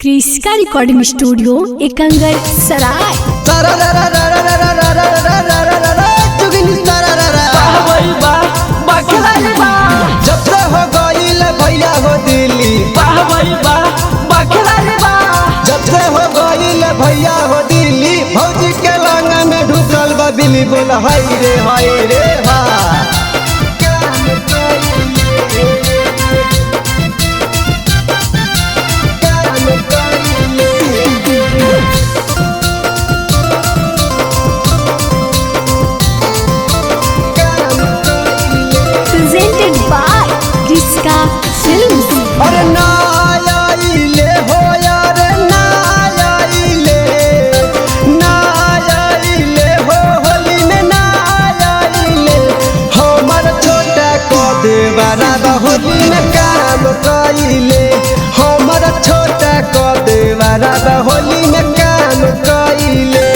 क्रिस्का recording studio Ekangar सराय। जब से हो गईल भैया हो दिल्ली, जब से हो गईल भैया हो दिल्ली, भौजी के लांगा में ढुकल बा बिल्ली। बोल हाय रे हा। Presented by Kriska films. अरे ना आइले हो यार, ना आइले हो होली में, ना आइले हमर छोटा को देवरा होली में काम कइले। हमर छोटा को देवरा होली में काम कइले।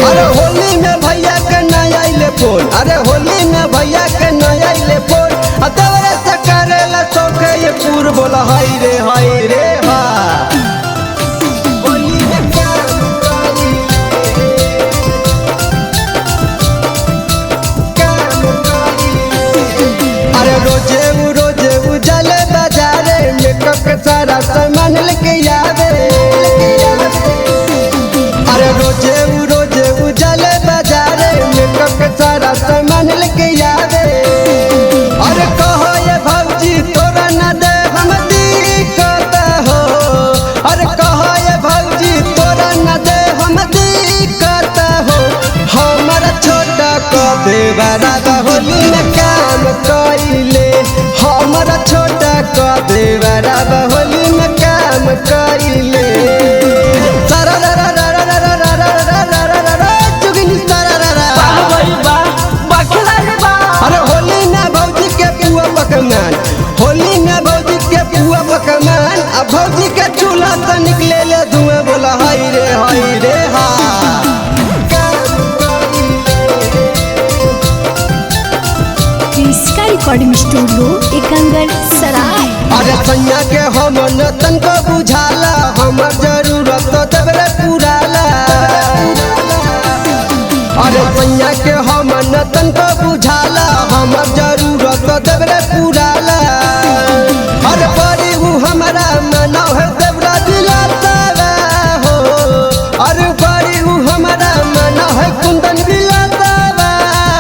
अरे होली में भैया के ना आइले फोन, अरे होली में भैया के ना आइले फोन। अतवरे से करेला चौके ये पूर। बोला हाय रे हा। होली में काम कइले, काम कइले। अरे रोजे उजाले बाजारे मेकअप के सारा सामान लेके आवे। अरे रोजे उजाले बाजारे मेकअप के सारा सामान लेके आवे। अरे कहो ये भौजी तोरा न दे हम दिक्कत हो। अरे कहो ये भौजी तोरा न दे हम दिक्कत हो। हमर छोटा को देवरा होली में काम कइले। हमर छोटा को देवरा होली में काम कइले। अरे होली में भौजी के पुआ पकवान, होली में भौजी के पुआ पकवान। अब भौजी के चूल्हा से निकले ले धुआं। बोला हाय रे हा। क्रिस्का रिकॉर्डिंग स्टूडियो एकंगर सराय। अरे सैया के हम नतन को बुझाला, हमर जरूरत तो देवरे पुराला। अरे सैया के हम नतन को बुझाला, हमर जरूरत तो देवरे पुराला। अरे बड़ी हूँ हमारा मना है देवरा दिलाता हो। अरे बड़ी हूँ हमारा मना है कुंदन दिलाता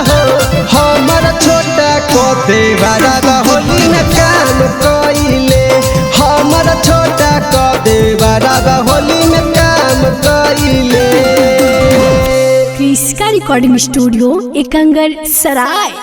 हो। हमर छोटा को देवरा होली में काम कइले। हमर छोटा को देवरा होली में काम कइले। क्रिस्का रिकॉर्डिंग स्टूडियो एकंगर सराय।